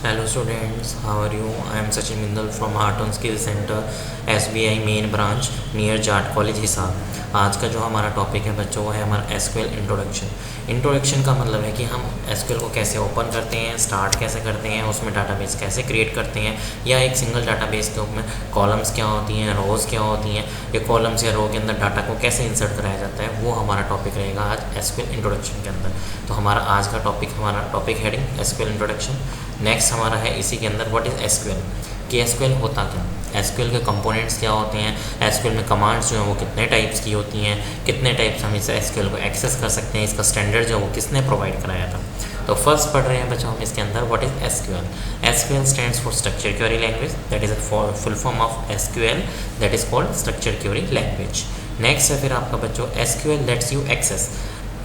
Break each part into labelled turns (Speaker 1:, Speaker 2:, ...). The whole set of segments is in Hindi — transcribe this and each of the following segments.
Speaker 1: Hello students, how are you? I am Sachin Mindal from Art on Skill Center, SBI main branch near Jat college Hisar. आज का जो हमारा टॉपिक है बच्चों वो है हमारा एसक्यूएल इंट्रोडक्शन। इंट्रोडक्शन का मतलब है कि हम एसक्यूएल को कैसे ओपन करते हैं, स्टार्ट कैसे करते हैं, उसमें डाटाबेस कैसे क्रिएट करते हैं, या एक सिंगल डाटाबेस के ऊपर कॉलम्स क्या होती हैं, रोज़ क्या होती हैं, या कॉलम्स या रो के अंदर डाटा को कैसे इंसर्ट कराया जाता है, वो हमारा टॉपिक रहेगा आज एसक्यूएल इंट्रोडक्शन के अंदर। तो हमारा आज का टॉपिक, हमारा topic heading SQL introduction. Next हमारा है इसी के अंदर व्हाट इज़ एसक्यूएल, कि एसक्यूएल होता क्या, एसक्यूएल के कंपोनेंट्स क्या होते हैं, एसक्यूएल में कमांड्स जो हैं वो कितने टाइप्स की होती हैं, कितने टाइप्स हम इस एसक्यूएल को एक्सेस कर सकते हैं, इसका स्टैंडर्ड जो है वो किसने प्रोवाइड कराया था। तो फर्स्ट पढ़ रहे हैं बच्चों हम इसके अंदर what is SQL. SQL stands for structure query language, that is a full form of SQL, that is called structure query language. Next है फिर आपका बच्चों SQL lets you access.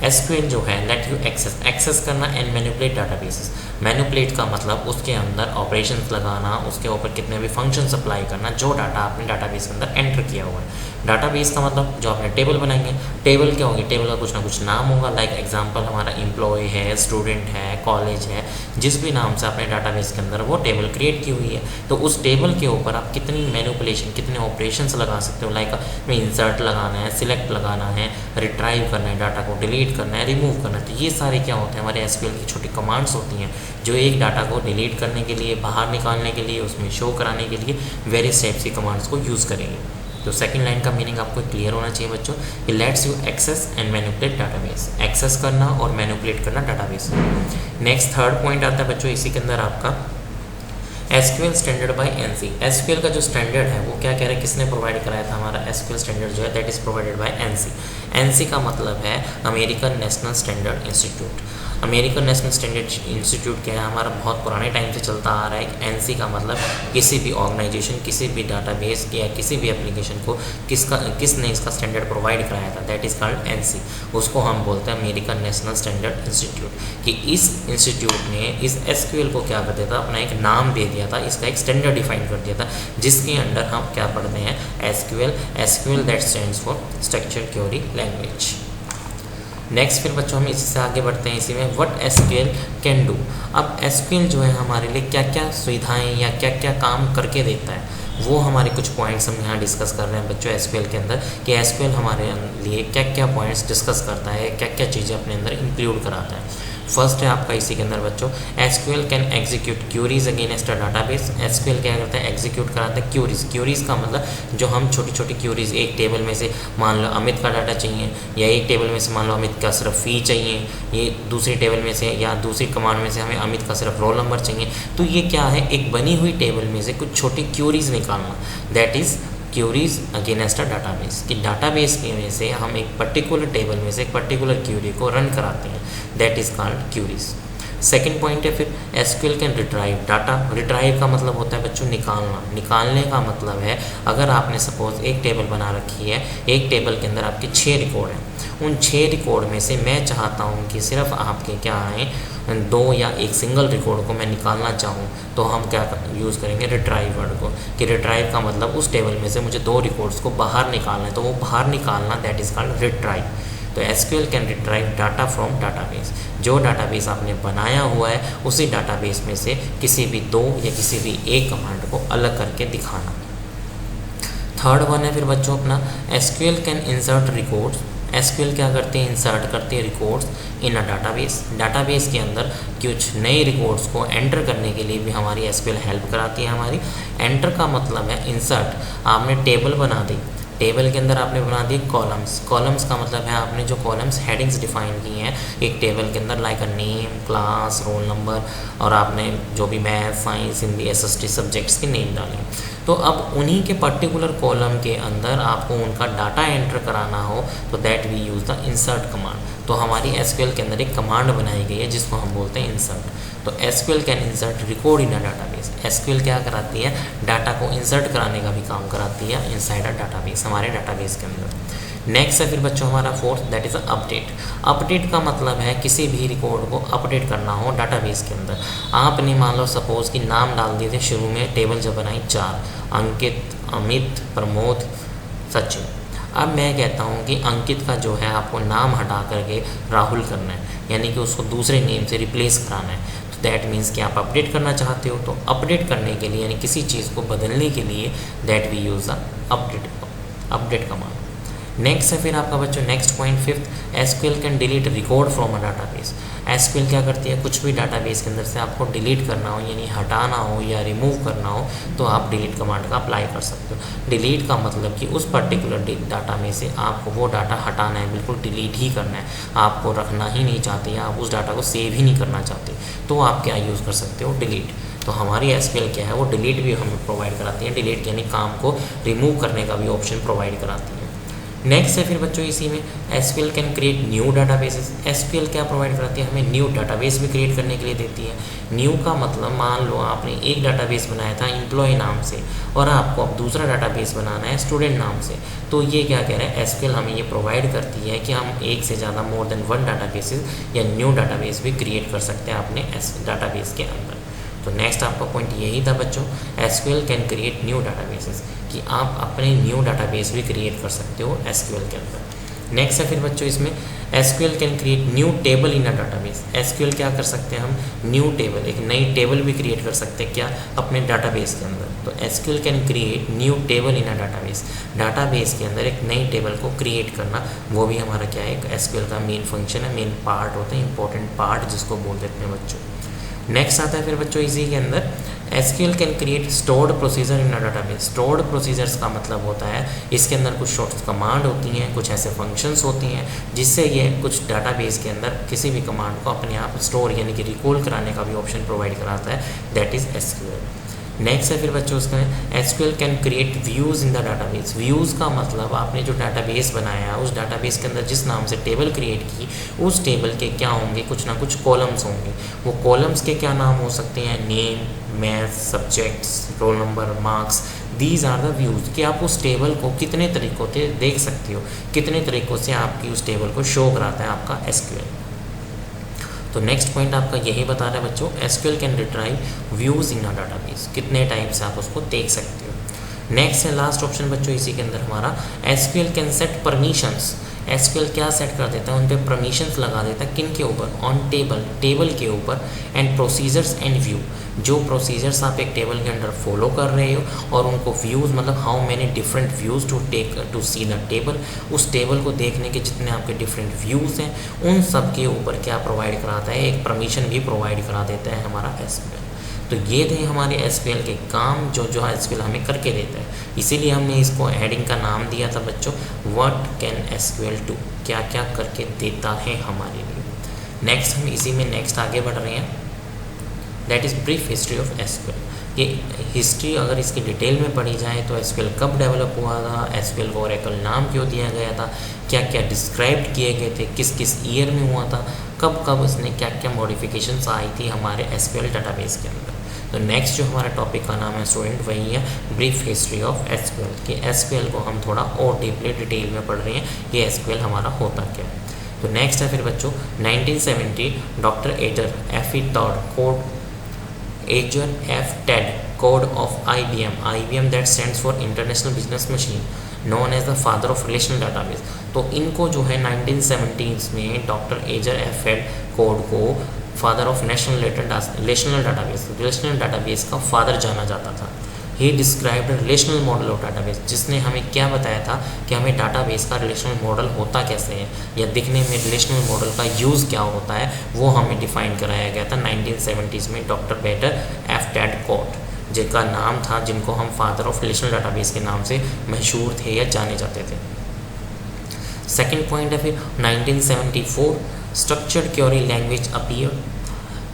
Speaker 1: SQL जो है लेट यू एक्सेस करना एंड मैनिपुलेट डाटाबेसेस। मैनिपुलेट का मतलब उसके अंदर ऑपरेशंस लगाना, उसके ऊपर कितने भी फंक्शंस अप्लाई करना जो डाटा आपने डाटाबेस के अंदर एंटर किया हुआ है। डाटाबेस का मतलब जो आपने टेबल बनाएंगे, टेबल क्या होगी, टेबल का कुछ ना कुछ नाम होगा। लाइक एग्जांपल हमारा एम्प्लॉय है, स्टूडेंट है, कॉलेज है, जिस भी नाम से आपने डाटाबेस के अंदर वो टेबल क्रिएट की हुई है, तो उस टेबल के ऊपर आप कितनी मैनिपुलेशन, कितने ऑपरेशंस लगा सकते हो। लाइक में इंसर्ट लगाना है, सिलेक्ट लगाना है, रिट्राइव करना है, डाटा को डिलीट करना है, रिमूव करना है। तो ये सारे क्या होते हैं, हमारे एसक्यूएल की छोटी कमांड्स होती हैं जो एक डाटा को डिलीट करने के लिए, बाहर निकालने के लिए, उसमें शो कराने के लिए वेरियस टाइप्स की कमांड्स को यूज़ करेंगे। तो सेकंड लाइन का मीनिंग आपको क्लियर होना चाहिए बच्चों कि lets you access and manipulate database, access करना और मैनिपुलेट करना डाटाबेस। नेक्स्ट थर्ड पॉइंट आता है बच्चों इसी के अंदर आपका SQL standard by NC. SQL का जो स्टैंडर्ड है वो क्या कह रहा है, किसने प्रोवाइड कराया था, हमारा एसक्यूएल स्टैंडर्ड जो है that is provided by NC. NC का मतलब है American National standard institute. American National standard institute क्या है, हमारा बहुत पुराने टाइम से चलता आ रहा है। एनसी का मतलब किसी भी ऑर्गेनाइजेशन, किसी भी डाटाबेस या किसी भी एप्लीकेशन को किसने इसका स्टैंडर्ड प्रोवाइड कराया था, दैट इज़ कॉल्ड एनसी। उसको हम बोलते हैं अमेरिकन नेशनल स्टैंडर्ड इंस्टीट्यूट। कि इस इंस्टीट्यूट ने इस एसक्यूएल को क्या कर दिया था, अपना एक नाम दे दिया था, इसका एक स्टैंडर्ड डिफाइन कर दिया था, जिसके अंडर हम क्या पढ़ते हैं SQL. SQL that stands for structure query language. Next फिर बच्चों हम इसी से आगे बढ़ते हैं इसी में व्हाट एसक्यूएल कैन डू। अब एसक्यूएल जो है हमारे लिए क्या क्या सुविधाएं या क्या क्या काम करके देता है, वो हमारे कुछ पॉइंट्स हम यहाँ डिस्कस कर रहे हैं बच्चों एसक्यूएल के अंदर, कि एसक्यूएल हमारे लिए क्या क्या पॉइंट्स डिस्कस करता है, क्या क्या चीज़ें अपने अंदर इंक्लूड कराता है। फर्स्ट है आपका इसी के अंदर बच्चों SQL can execute queries against a database. SQL क्या करता है, एग्जीक्यूट कराता है क्यूरीज। क्यूरीज का मतलब जो हम छोटी छोटी क्यूरीज, एक टेबल में से मान लो अमित का डाटा चाहिए, या एक टेबल में से मान लो अमित का सिर्फ फ़ी चाहिए, ये दूसरी टेबल में से या दूसरी कमांड में से हमें अमित का सिर्फ रोल नंबर चाहिए। तो ये क्या है, एक बनी हुई टेबल में से कुछ छोटी क्यूरीज निकालना, that is queries against a database. कि डाटाबेस के में से हम एक पर्टिकुलर टेबल में से एक पर्टिकुलर क्यूरी को रन कराते हैं, that is called queries. Second point है फिर SQL can retrieve data. Retrieve का मतलब होता है बच्चों निकालना। निकालने का मतलब है अगर आपने सपोज एक टेबल बना रखी है, एक टेबल के अंदर आपके 6 रिकॉर्ड हैं, उन 6 रिकॉर्ड में से मैं चाहता हूँ कि सिर्फ आपके क्या आए 2 या एक सिंगल रिकॉर्ड को मैं निकालना चाहूँ, तो हम क्या यूज़ करेंगे रिट्राइव वर्ड को। कि रिट्राइव का मतलब उस टेबल में से मुझे 2 रिकॉर्ड्स को बाहर निकालना है, तो वो बाहर निकालना दैट इज़ कॉल्ड रिट्राइव। तो SQL can retrieve data from database. जो डाटाबेस आपने बनाया हुआ है उसी डाटाबेस में से किसी भी 2 या किसी भी एक कमांड को अलग करके दिखाना। थर्ड वन है फिर बच्चों अपना SQL can insert records. SQL क्या करते हैं, इंसर्ट करते हैं records in a database. Database के अंदर कुछ नए रिकॉर्ड्स को एंटर करने के लिए भी हमारी एसक्यूएल हेल्प कराती है हमारी। एंटर का मतलब है इंसर्ट। आपने टेबल बना दी, टेबल के अंदर आपने बना दी कॉलम्स। कॉलम्स का मतलब है आपने जो कॉलम्स हेडिंग्स डिफाइन की हैं एक टेबल के अंदर, like a name, class, roll number, और आपने जो भी math, science, Hindi, SST subjects के नेम डाले। तो अब उन्हीं के पर्टिकुलर कॉलम के अंदर आपको उनका डाटा एंटर कराना हो तो that we use the insert command. तो हमारी एसक्यूएल के अंदर एक कमांड बनाई गई है जिसको हम बोलते हैं इंसर्ट। तो SQL can insert record in a database. SQL क्या कराती है, डाटा को इंसर्ट कराने का भी काम कराती है इनसाइड अ डाटाबेस, हमारे डाटाबेस के अंदर। नेक्स्ट है फिर बच्चों हमारा fourth that is update. Update का मतलब है किसी भी रिकॉर्ड को अपडेट करना हो डाटाबेस के अंदर। आपने मान लो सपोज कि नाम डाल दिए थे शुरू में, टेबल जब बनाई 4, अंकित, अमित, प्रमोद, सचिन। अब मैं कहता हूँ कि अंकित का जो है आपको नाम हटा करके राहुल करना है, यानी कि उसको दूसरे नेम से रिप्लेस कराना है। दैट मीन्स कि आप अपडेट करना चाहते हो, तो अपडेट करने के लिए यानी किसी चीज़ को बदलने के लिए that we use the update command. Next है फिर आपका बच्चों next point fifth, SQL can delete record from a database. SQL क्या करती है, कुछ भी डाटाबेस के अंदर से आपको डिलीट करना हो यानी हटाना हो या रिमूव करना हो तो आप डिलीट कमांड का अप्लाई कर सकते हो। डिलीट का मतलब कि उस पर्टिकुलर डाटा में से आपको वो डाटा हटाना है, बिल्कुल डिलीट ही करना है, आपको रखना ही नहीं चाहते या आप उस डाटा को सेव ही नहीं करना चाहते, तो आप क्या यूज़ कर सकते हो, डिलीट। तो हमारी एसक्यूएल क्या है, वो डिलीट भी हमें प्रोवाइड कराती है, डिलीट यानी काम को रिमूव करने का भी ऑप्शन प्रोवाइड कराती है। नेक्स्ट है फिर बच्चों इसी में SQL can create new databases. SQL क्या प्रोवाइड कराती है, हमें न्यू डाटाबेस भी क्रिएट करने के लिए देती है। न्यू का मतलब मान लो आपने एक डाटाबेस बनाया था एम्प्लॉय नाम से और आपको अब दूसरा डाटाबेस बनाना है स्टूडेंट नाम से, तो ये क्या कह रहा है, एसक्यूएल हमें ये प्रोवाइड करती है कि हम एक से ज़्यादा मोर देन वन डाटाबेसेस या न्यू डाटाबेस भी क्रिएट कर सकते हैं अपने डाटाबेस के अंदर। तो नेक्स्ट आपका पॉइंट यही था बच्चों, SQL can create new databases, कि आप अपने न्यू डाटाबेस भी क्रिएट कर सकते हो एसक्यूएल के अंदर। नेक्स्ट है फिर बच्चों इसमें SQL can create new table in a database. SQL क्या कर सकते हैं, हम न्यू टेबल, एक नई टेबल भी क्रिएट कर सकते हैं क्या, अपने डाटाबेस के अंदर। तो SQL can create new table in a database, database के अंदर एक नई टेबल को क्रिएट करना, वो भी हमारा क्या है, एक एसक्यूएल का मेन फंक्शन है, मेन पार्ट होता है, इंपॉर्टेंट पार्ट जिसको बोल देते हैं बच्चों। नेक्स्ट आता है फिर बच्चों इसी के अंदर SQL can create stored procedure in a database. Stored procedures का मतलब होता है इसके अंदर कुछ शॉर्ट कमांड होती हैं, कुछ ऐसे फंक्शंस होती हैं जिससे ये कुछ डाटाबेस के अंदर किसी भी कमांड को अपने आप स्टोर यानी कि रिकॉल कराने का भी ऑप्शन प्रोवाइड कराता है, दैट इज़ एसक्यूएल। नेक्स्ट है फिर बच्चों उसका SQL can create views in the database. Views का मतलब आपने जो डाटाबेस बनाया उस डाटाबेस के अंदर जिस नाम से टेबल क्रिएट की उस टेबल के क्या होंगे, कुछ ना कुछ कॉलम्स होंगे। वो कॉलम्स के क्या नाम हो सकते हैं, name, maths, subjects, roll number, marks, these are the views, कि आप उस टेबल को कितने तरीक़ों से देख सकते हो, कितने तरीक़ों से आपकी उस टेबल को शो कराता है आपका एसक्यूएल। तो नेक्स्ट पॉइंट आपका यही बता रहा है बच्चों, SQL can retrieve views in a database, कितने टाइप से आप उसको देख सकते हो। नेक्स्ट है लास्ट ऑप्शन बच्चों इसी के अंदर हमारा SQL can set permissions. SQL क्या सेट कर देता है, उन पे परमिशंस लगा देता है, किन के ऊपर, ऑन टेबल के ऊपर, एंड प्रोसीजर्स एंड व्यू, जो प्रोसीजर्स आप एक टेबल के अंदर फॉलो कर रहे हो और उनको व्यूज़ मतलब how many different views to take to see the table, उस टेबल को देखने के जितने आपके डिफरेंट व्यूज़ हैं उन सब के ऊपर क्या प्रोवाइड कराता है, एक परमिशन भी प्रोवाइड करा देता है हमारा एसक्यूएल। तो ये थे हमारे एसक्यूएल के काम जो एसक्यूएल हमें करके देता है, इसीलिए हमने इसको हेडिंग का नाम दिया था बच्चों, व्हाट कैन एसक्यूएल डू, क्या क्या करके देता है हमारे लिए। नेक्स्ट हम इसी में नेक्स्ट आगे बढ़ रहे हैं, that is brief history of SQL. ये हिस्ट्री अगर इसकी डिटेल में पढ़ी जाए तो एसक्यूएल कब डेवलप हुआ था, एसक्यूएल को ओरेकल नाम क्यों दिया गया था, क्या क्या डिस्क्राइब किए गए थे, किस किस ईयर में हुआ था, कब कब इसने क्या क्या मॉडिफिकेशंस आई थी हमारे एसक्यूएल डाटाबेस के अंदर। तो नेक्स्ट जो हमारा टॉपिक का नाम है स्टूडेंट वही है ब्रीफ हिस्ट्री ऑफ एसक्यूएल, कि एसक्यूएल को हम थोड़ा और डीपली डिटेल में पढ़ रहे हैं, ये एसक्यूएल हमारा होता क्या है। तो नेक्स्ट है फिर बच्चों 1970 डॉक्टर एजर F Ted Codd of IBM that stands for international business machine known as the father of relational database. तो इनको जो है 1970s में डॉक्टर एजर एफ टेड कोड को फादर ऑफ रिलेशनल डाटाबेस का फादर जाना जाता था। He described relational model of database, जिसने हमें क्या बताया था कि हमें डाटाबेस का रिलेशनल मॉडल होता कैसे है या दिखने में रिलेशनल मॉडल का यूज़ क्या होता है, वो हमें डिफाइन कराया गया था 1970s में doctor better F Ted code, जिनका नाम था, जिनको हम फादर ऑफ रिलेशनल डाटाबेस के नाम से मशहूर थे या जाने जाते थे। सेकेंड पॉइंट है फिर 1974 स्ट्रक्चर्ड क्वेरी लैंग्वेज अपीयर।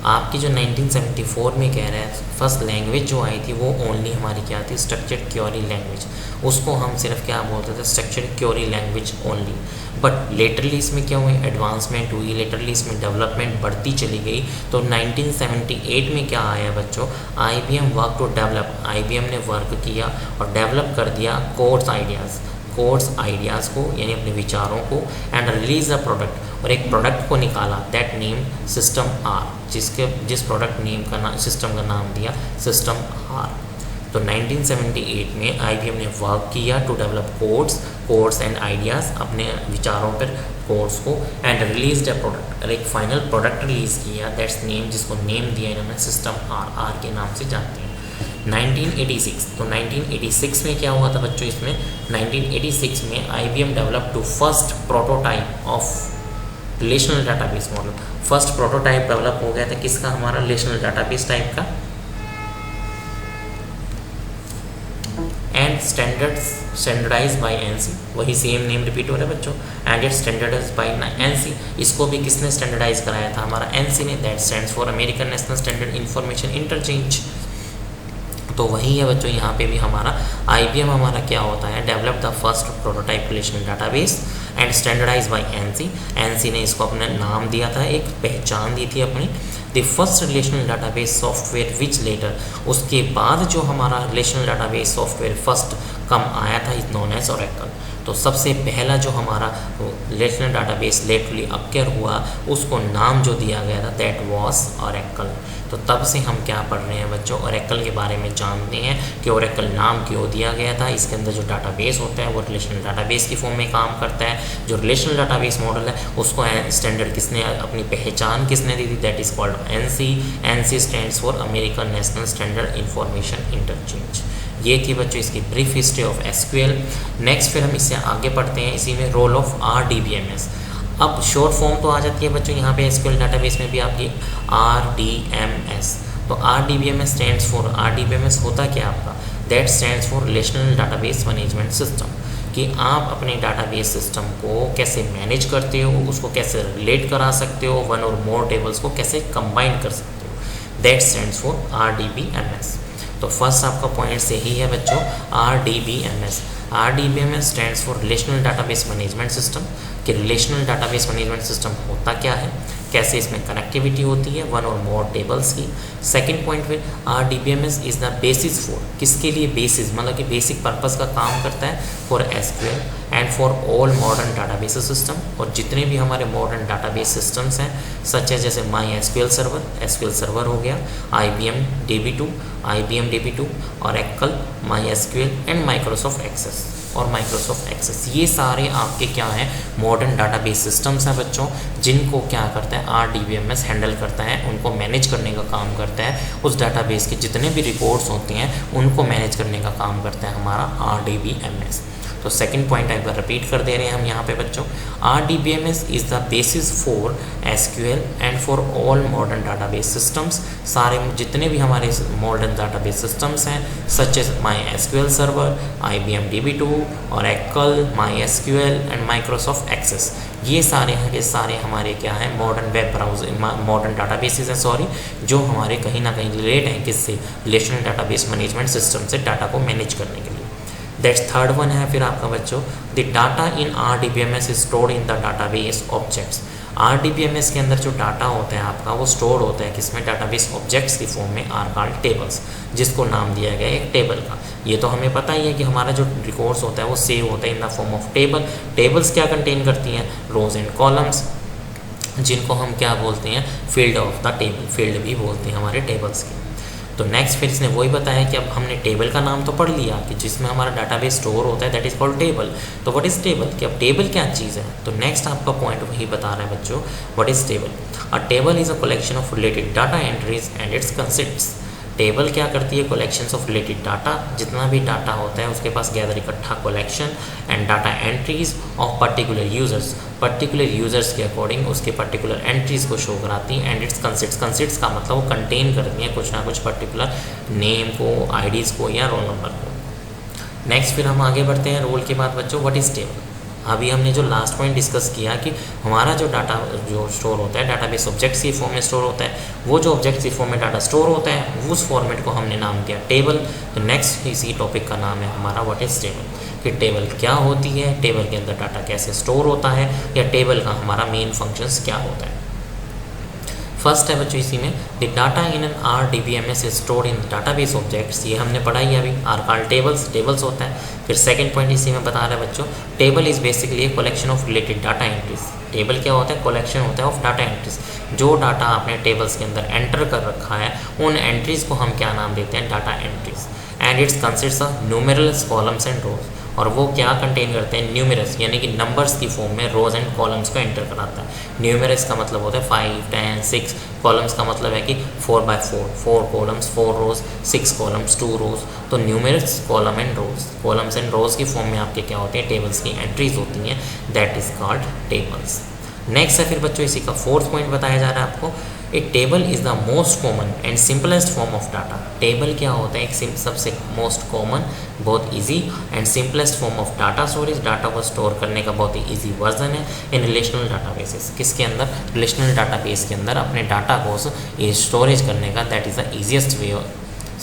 Speaker 1: आपकी जो 1974 में कह रहा है फर्स्ट लैंग्वेज जो आई थी वो ओनली हमारी क्या थी, स्ट्रक्चर्ड क्वेरी लैंग्वेज, उसको हम सिर्फ क्या बोलते थे, structured query language only. But latterly इसमें क्या हुई, एडवांसमेंट हुई, लेटरली इसमें डेवलपमेंट बढ़ती चली गई। तो 1978 में क्या आया बच्चों, IBM work to develop, IBM ने वर्क किया और डेवलप कर दिया कोर्स आइडियाज़ को यानी अपने विचारों को, एंड रिलीज द प्रोडक्ट, और एक प्रोडक्ट को निकाला, दैट नेम सिस्टम R, जिस प्रोडक्ट नेम का नाम सिस्टम का नाम दिया सिस्टम R। तो 1978 में IBM ने वर्क किया to develop codes and ideas, अपने विचारों पर कोड्स को, एंड रिलीज अ प्रोडक्ट, और एक फाइनल प्रोडक्ट रिलीज़ किया दैट्स नेम, जिसको नेम दिया इन्होंने सिस्टम आर के नाम से जानते हैं। 1986, तो 1986 में क्या हुआ था बच्चों, इसमें 1986 में IBM develop to first prototype of relational database model. First prototype develop हो गया था किसका, हमारा रिलेशनल डाटाबेस टाइप का, एंड स्टैंडर्डाइज बाय एनसी, वही सेम नेम रिपीट हो रहा है बच्चों, and it standardize by ANSI, इसको भी किसने स्टैंडर्डाइज कराया था, हमारा एनसी ने, that stands for American National Standard Information Interchange. तो वही है बच्चों, यहाँ पे भी हमारा IBM हमारा क्या होता है, develop the first prototype relational database and standardize by ANSI ने इसको अपना नाम दिया था, एक पहचान दी थी अपनी, the first relational database software which later, उसके बाद जो हमारा relational database software first come आया था इज नोन एज ओरेकल। तो सबसे पहला जो हमारा रिलेशनल डाटाबेस लेटरली अक्यर हुआ, उसको नाम जो दिया गया था दैट वाज ओरेकल। तो तब से हम क्या पढ़ रहे हैं बच्चों, ओरेकल के बारे में जानते हैं कि ओरेकल नाम क्यों दिया गया था। इसके अंदर जो डाटाबेस होता है वो रिलेशनल डाटाबेस की फॉर्म में काम करता है। जो रिलेशनल डाटाबेस मॉडल है उसको स्टैंडर्ड किसने, अपनी पहचान किसने दी थी, that is called NC. NC stands for American National Standard Information interchange. ये थी बच्चों इसकी brief history of SQL। Next फिर हम इससे आगे पढ़ते हैं, इसी में रोल ऑफ RDBMS। अब शॉर्ट फॉर्म तो आ जाती है बच्चों यहाँ पे SQL डाटाबेस में भी आपकी RDMS। तो RDBMS स्टैंड्स फॉर, RDBMS होता क्या आपका, that stands for relational database management system, कि आप अपने डाटाबेस सिस्टम को कैसे मैनेज करते हो, उसको कैसे रिलेट करा सकते हो, वन और मोर टेबल्स को कैसे कंबाइन कर सकते हो, दैट स्टैंड्स फॉर RDBMS। तो फर्स्ट आपका पॉइंट सही है बच्चों, RDBMS। RDBMS stands for relational database management system, कि रिलेशनल डाटाबेस मैनेजमेंट सिस्टम होता क्या है, कैसे इसमें कनेक्टिविटी होती है वन और मोर टेबल्स की। सेकंड पॉइंट पे RDBMS is the basis for, किसके लिए बेसिस, मतलब कि बेसिक पर्पस का काम करता है for SQL and for all modern database system, और जितने भी हमारे मॉडर्न डाटाबेस सिस्टम्स हैं सच है जैसे MySQL सर्वर, SQL सर्वर हो गया, IBM DB2 और Oracle, MySQL and Microsoft access और माइक्रोसॉफ्ट एक्सेस। ये सारे आपके क्या हैं, मॉडर्न डाटाबेस सिस्टम्स हैं बच्चों, जिनको क्या करता है RDBMS हैंडल करता है, उनको मैनेज करने का काम करता है। उस डाटाबेस के जितने भी रिकॉर्ड्स होते हैं उनको मैनेज करने का काम करता है हमारा RDBMS। तो सेकंड पॉइंट एक बार रिपीट कर दे रहे हैं हम यहाँ पे बच्चों, RDBMS is the basis for SQL and for all modern database systems. सारे जितने भी हमारे मॉडर्न डाटाबेस सिस्टम्स हैं such as MySQL server, IBM DB2, Oracle, MySQL and Microsoft access, ये सारे हमारे क्या हैं, modern web browser, modern databases हैं सॉरी, जो हमारे कहीं ना कहीं रिलेट हैं किससे, रिलेशनल डाटाबेस मैनेजमेंट सिस्टम से, डाटा को मैनेज करने के लिए। दैट्स थर्ड वन है फिर आपका बच्चों, the data in RDBMS is stored in the database objects. RDBMS के अंदर जो डाटा होता है आपका वो स्टोर होता है किसमें, डाटाबेस ऑब्जेक्ट्स की फॉर्म में, आर कॉल्ड टेबल्स, जिसको नाम दिया गया है एक टेबल का। ये तो हमें पता ही है कि हमारा जो रिकॉर्ड्स होता है वो सेव होता है in the form of table. Tables क्या कंटेन करती हैं, रोज एंड कॉलम्स, जिनको हम क्या बोलते हैं, field of the table, field भी बोलते हैं हमारे टेबल्स की। तो नेक्स्ट फिर इसने वही बताया कि अब हमने टेबल का नाम तो पढ़ लिया कि जिसमें हमारा डाटाबेस स्टोर होता है, दैट इज़ कॉल्ड टेबल। तो व्हाट इज़ टेबल, कि अब टेबल क्या चीज़ है। तो नेक्स्ट आपका पॉइंट वही बता रहा है बच्चों, what is table. A table is a collection of related data entries and it's consists. Table क्या करती है, कलेक्शंस ऑफ रिलेटेड डाटा, जितना भी डाटा होता है उसके पास गैदर इकट्ठा collection, and data entries of particular users के अकॉर्डिंग उसके पर्टिकुलर एंट्रीज को शो कराती हैं, एंड इट्स कंसिस्ट्स का मतलब वो कंटेन करती हैं कुछ ना कुछ पर्टिकुलर नेम को, आईडीज़ को या रोल नंबर को। नेक्स्ट फिर हम आगे बढ़ते हैं रोल के बाद बच्चों, व्हाट इज़ टेबल। अभी हमने जो लास्ट पॉइंट डिस्कस किया कि हमारा जो डाटा जो स्टोर होता है डाटाबेस ऑब्जेक्ट्स की फॉर्म में स्टोर होता है, वो जो ऑब्जेक्ट्स की फॉर्म में डाटा स्टोर होता है उस फॉर्मेट को हमने नाम दिया टेबल। तो नेक्स्ट इसी टॉपिक का नाम है हमारा व्हाट इज़ टेबल, कि टेबल क्या होती है, टेबल के अंदर डाटा कैसे स्टोर होता है, या टेबल का हमारा मेन फंक्शंस क्या होता है। फर्स्ट है बच्चों इसी में, the data in an RDBMS is stored in database objects, ये हमने पढ़ा ही अभी, आर कॉल्ड टेबल्स होता है। फिर सेकंड पॉइंट इसी में बता रहा है बच्चों, table is basically a collection of related data entries. Table क्या होता है, कलेक्शन होता है ऑफ डाटा एंट्रीज, जो डाटा आपने टेबल्स के अंदर एंटर कर रखा है उन एंट्रीज़ को हम क्या नाम देते हैं, data entries. And it's consist of numerals columns and rows, और वो क्या कंटेन करते हैं, न्यूमेरस यानी कि नंबर्स की फॉर्म में रोज एंड कॉलम्स को एंटर कराता है। न्यूमेरस का मतलब होता है 5, 10, 6, कॉलम्स का मतलब है कि 4x4, 4 कॉलम्स, 4 रोज, 6 कॉलम्स, 2 रोज। तो numerous column and rows, columns and rows की फॉर्म में आपके क्या होते हैं, टेबल्स की एंट्रीज होती हैं, that is called tables. Next है फिर बच्चों इसी का फोर्थ पॉइंट बताया जा रहा है आपको, a table is the most common and simplest form of data. Table क्या होता है, एक सबसे मोस्ट कॉमन, बहुत easy and simplest form of data storage, data को स्टोर करने का बहुत ही इजी वर्जन है इन रिलेशनल डाटाबेसेस। किसके अंदर, रिलेशनल डाटाबेस के अंदर अपने डाटा को स्टोरेज करने का, that is the easiest way,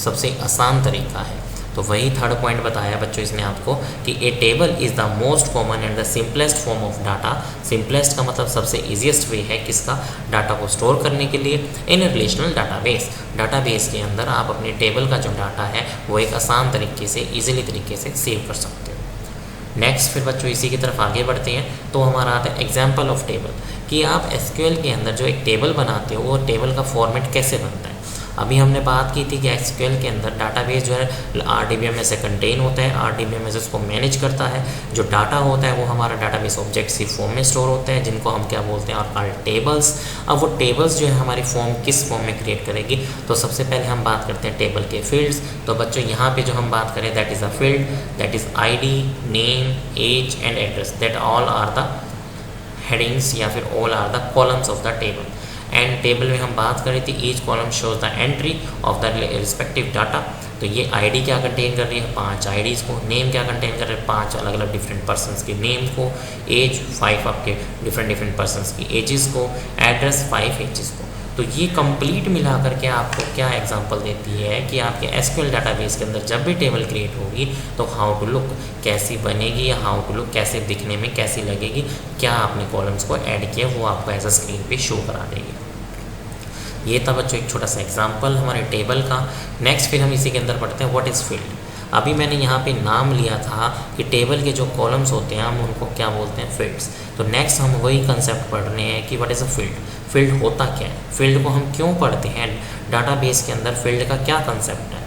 Speaker 1: सबसे आसान तरीका है। तो वही थर्ड पॉइंट बताया बच्चों इसने आपको कि a table is the most common and the simplest form of data. Simplest का मतलब सबसे इजीएस्ट वे है किसका, डाटा को स्टोर करने के लिए इन रिलेशनल डाटाबेस। डाटाबेस के अंदर आप अपने टेबल का जो डाटा है वो एक आसान तरीके से, ईजिली तरीके से सेव कर सकते हो। नेक्स्ट फिर बच्चों इसी की तरफ आगे बढ़ते हैं, तो हमारा आता है एग्जाम्पल ऑफ टेबल, कि आप एसक्यूएल के अंदर जो एक टेबल बनाते हो वो टेबल का फॉर्मेट कैसे बनता है। अभी हमने बात की थी कि एसक्यूएल के अंदर डाटाबेस जो है आरडीबीएमएस से कंटेन होता है, आरडीबीएमएस उसको मैनेज करता है, जो डाटा होता है वो हमारा डाटाबेस ऑब्जेक्ट्स की फॉर्म में स्टोर होता है, जिनको हम क्या बोलते हैं, और कॉल्ड टेबल्स। अब वो टेबल्स जो है हमारी फॉर्म किस फॉर्म में क्रिएट करेगी, तो सबसे पहले हम बात करते हैं टेबल के फील्ड्स। तो बच्चों यहाँ पे जो हम बात करें, that is a field, that is ID, name, age and address, that all are the headings या फिर all are the columns of the table. And table में हम बात करें थी each column shows the entry of the respective data. तो ये आईडी क्या कंटेन कर रही है, 5 आईडीज़ को। नेम क्या कंटेन कर रहे हैं, 5 अलग अलग डिफरेंट पर्सनस के नेम को। एज 5 आपके डिफरेंट पर्सनस की एजेस को। एड्रेस 5 एजेस को। तो ये कंप्लीट मिला करके आपको क्या एग्जांपल देती है कि आपके एसक्यूएल डाटाबेस के अंदर जब भी टेबल क्रिएट होगी तो हाउ टू लुक, कैसी बनेगी, या हाउ टू लुक कैसे दिखने में कैसी लगेगी, क्या आपने कॉलम्स को ऐड किया वो आपको एज अ स्क्रीन पे शो करा देगी। ये था बच्चों एक छोटा सा एग्जांपल हमारे टेबल का। नेक्स्ट फिर हम इसी के अंदर पढ़ते हैं व्हाट इज़ फील्ड। अभी मैंने यहाँ पे नाम लिया था कि टेबल के जो कॉलम्स होते हैं हम उनको क्या बोलते हैं, फील्ड्स। तो नेक्स्ट हम वही कंसेप्ट पढ़ रहे हैं कि what is a field. Field होता क्या है, फील्ड को हम क्यों पढ़ते हैं, डाटाबेस के अंदर फील्ड का क्या कंसेप्ट है।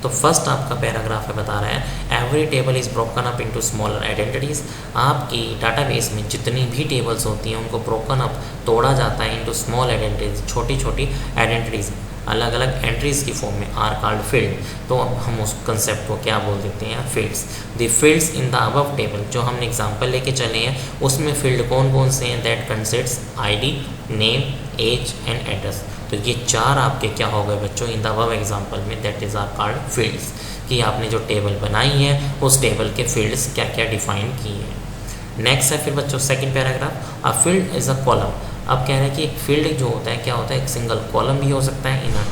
Speaker 1: तो फर्स्ट आपका पैराग्राफ है बता रहा है every table is broken up into smaller identities. आपकी डाटाबेस में जितनी भी टेबल्स होती हैं उनको ब्रोकन अप, तोड़ा जाता है इनटू स्मॉल आइडेंटिटीज़, छोटी छोटी आइडेंटिटीज़, अलग अलग एंट्रीज़ की फॉर्म में, आर कॉल्ड फील्ड। तो अब हम उस कंसेप्ट को क्या बोल देते हैं, fields. The fields in the above table, जो हमने एग्जांपल लेके चले हैं उसमें फील्ड कौन कौन से हैं, that consists ID, name, age and address. तो ये 4 आपके क्या हो गए बच्चों इन द अबव एग्जांपल में, that is are called fields, कि आपने जो टेबल बनाई है उस टेबल के फील्ड्स क्या क्या डिफाइन किए हैं। नेक्स्ट है फिर बच्चों second paragraph, a field is a column. अब कह रहे हैं कि एक फील्ड जो होता है क्या होता है, एक सिंगल कॉलम भी हो सकता है इन अ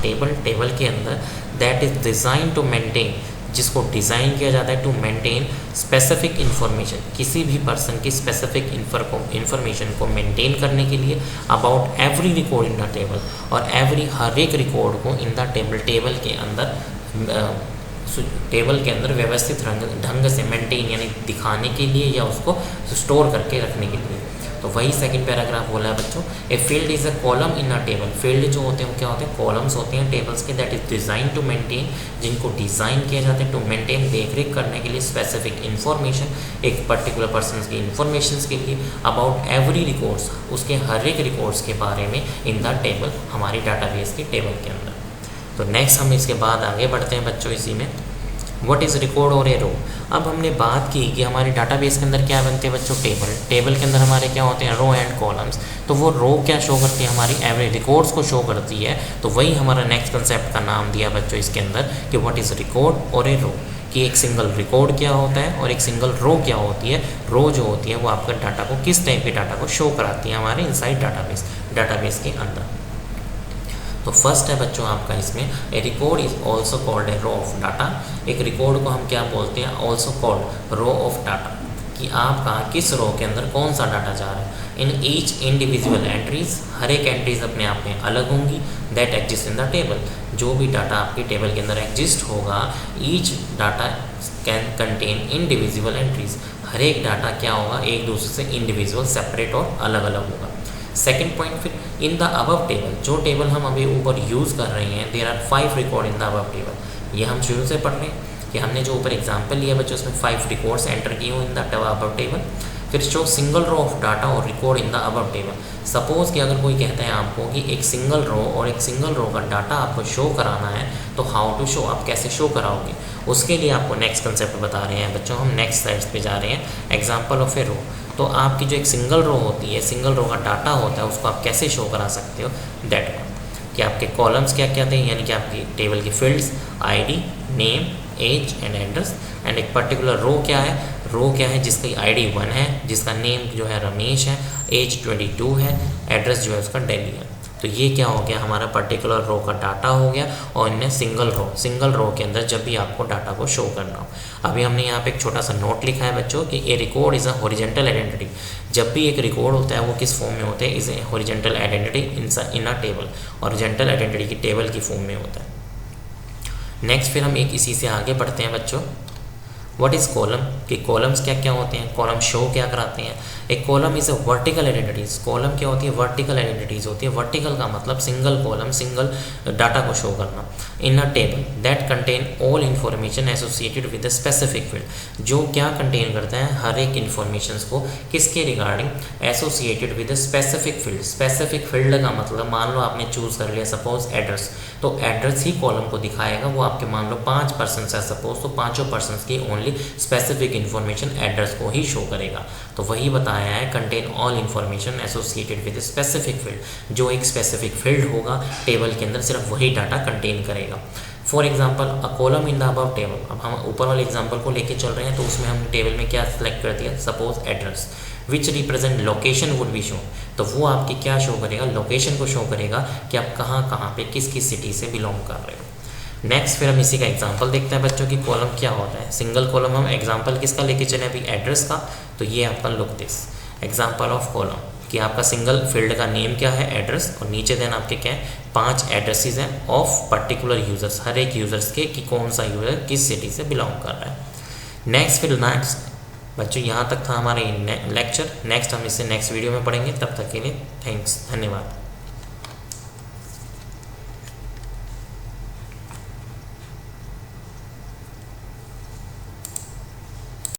Speaker 1: टेबल के अंदर, that is design to maintain, जिसको डिज़ाइन किया जाता है टू मेंटेन स्पेसिफिक इन्फॉर्मेशन, किसी भी पर्सन की स्पेसिफिक इन्फॉर्मेशन को मेंटेन करने के लिए, about every record in the table, और हर एक रिकॉर्ड को इन द टेबल के अंदर व्यवस्थित ढंग से मेंटेन यानी दिखाने के लिए या उसको स्टोर करके रखने के लिए। तो वही सेकंड पैराग्राफ बोला है बच्चों, a field is a column in a table. Field जो होते हैं वो क्या होते हैं, कॉलम्स होते हैं टेबल्स के, that is design to maintain, जिनको डिज़ाइन किया जाता है टू मेंटेन, देख रेख करने के लिए, स्पेसिफिक इन्फॉर्मेशन, एक पर्टिकुलर पर्सन की इन्फॉर्मेशन के लिए, अबाउट एवरी रिकॉर्ड्स, उसके हर एक रिकॉर्ड्स के बारे में इन द टेबल, हमारी डाटाबेस के टेबल के अंदर। तो नेक्स्ट हम इसके बाद आगे बढ़ते हैं बच्चों इसी में, व्हाट इज़ रिकॉर्ड और ए रो। अब हमने बात की कि हमारे डाटाबेस के अंदर क्या बनते हैं बच्चों, टेबल के अंदर हमारे क्या होते हैं, रो एंड कॉलम्स। तो वो रो क्या शो करती है, हमारी एवरेज रिकॉर्ड्स को शो करती है। तो वही हमारा नेक्स्ट कंसेप्ट का नाम दिया बच्चों इसके अंदर कि व्हाट इज़ रिकॉर्ड और ए रो, कि एक सिंगल रिकॉर्ड क्या होता है और एक सिंगल रो क्या होती है। रो जो होती है वो आपका डाटा को, किस टाइप के डाटा को शो कराती है हमारे इनसाइड डाटाबेस के अंदर। तो फर्स्ट है बच्चों आपका इसमें, a record is also called a row of data. एक रिकॉर्ड को हम क्या बोलते हैं, also called row of data, कि आपका किस रो के अंदर कौन सा डाटा जा रहा है। इन ईच इंडिविजुअल एंट्रीज, हर एक एंट्रीज अपने आप में अलग होंगी, that exist in the table. जो भी डाटा आपके टेबल के अंदर एग्जिस्ट होगा, each data can contain individual entries, हर एक डाटा क्या होगा, एक दूसरे से इंडिविजुअल, सेपरेट और अलग अलग होगा। सेकंड पॉइंट, फिर इन द अबव टेबल, जो टेबल हम अभी ऊपर यूज़ कर रहे हैं, there are 5 record in the above table. ये हम शुरू से पढ़ रहे हैं कि हमने जो ऊपर एग्जाम्पल लिया बच्चों, उसमें 5 रिकॉर्ड्स एंटर किए हुए इन द अबव टेबल। फिर show single row of data और record in the above table. Suppose कि अगर कोई कहता है आपको कि एक सिंगल रो और एक सिंगल रो का डाटा आपको शो कराना है, तो हाउ टू शो, आप कैसे शो कराओगे, उसके लिए आपको नेक्स्ट कंसेप्ट बता रहे हैं बच्चों। हम नेक्स्ट स्लाइड्स पे जा रहे हैं। एग्जाम्पल ऑफ ए रो, तो आपकी जो एक सिंगल रो होती है, सिंगल रो का डाटा होता है, उसको आप कैसे शो करा सकते हो, दैट वन। कि आपके कॉलम्स क्या क्या थे, यानी कि आपकी टेबल की fields, ID, name, age and address, and एक पर्टिकुलर रो क्या है, रो क्या है जिसकी आईडी 1 है, जिसका नेम जो है रमेश है, एज 22 है, एड्रेस जो है उसका दिल्ली है। तो ये क्या हो गया, हमारा पर्टिकुलर रो का डाटा हो गया। और इनमें सिंगल रो के अंदर जब भी आपको डाटा को शो करना हो, अभी हमने यहाँ पे एक छोटा सा नोट लिखा है बच्चों कि a record is a horizontal identity. जब भी एक रिकॉर्ड होता है वो किस फॉर्म में होते हैं, is a horizontal identity in a table, horizontal identity की टेबल की फॉर्म में होता है। नेक्स्ट फिर हम एक इसी से आगे बढ़ते हैं बच्चों। व्हाट इज़ कॉलम, कि कॉलम्स क्या क्या होते हैं, कॉलम शो क्या कराते हैं। एक column is a vertical identities, column क्या होती है, वर्टिकल आइडेंटिटीज होती है। वर्टिकल का मतलब सिंगल कॉलम, सिंगल डाटा को शो करना। In a table that contain all information associated with a specific field, जो क्या कंटेन करता है, हर एक इन्फॉर्मेशन को किसके regarding, associated with a specific field. Specific field का मतलब मान लो आपने चूज़ कर लिया सपोज एड्रेस, तो एड्रेस ही कॉलम को दिखाएगा। वो आपके मान लो 5 पर्सन है सपोज, तो 5 पर्सन की ओनली स्पेसिफिक इन्फॉर्मेशन एड्रेस को ही शो करेगा। तो वही बताया है, contain all information associated with specific field, जो एक स्पेसिफिक फील्ड होगा टेबल के अंदर सिर्फ वही डाटा कंटेन करेगा। For example a column in the above table, अब हम ऊपर वाले एग्जाम्पल को लेके चल रहे हैं, तो उसमें हम टेबल में क्या सेलेक्ट कर दिया, suppose address which represent location would be show, तो वो आपकी क्या शो करेगा, लोकेशन को शो करेगा कि आप कहाँ पे किस किस सिटी से बिलोंग कर रहे हो। नेक्स्ट फिर हम इसी का एग्जांपल देखते हैं बच्चों की कॉलम क्या होता है। सिंगल कॉलम हम एग्जांपल किसका लेके चले अभी, एड्रेस का, तो ये आपका look this example of column कि आपका सिंगल फील्ड का नेम क्या है, एड्रेस, और नीचे देन आपके क्या है, 5 एड्रेसेस हैं ऑफ पर्टिकुलर यूजर्स, हर एक यूजर्स के कि कौन सा यूजर किस सिटी से बिलोंग कर रहा है। नेक्स्ट बच्चों यहाँ तक था हमारा लेक्चर। नेक्स्ट हम इसे नेक्स्ट वीडियो में पढ़ेंगे, तब तक के लिए थैंक्स, धन्यवाद।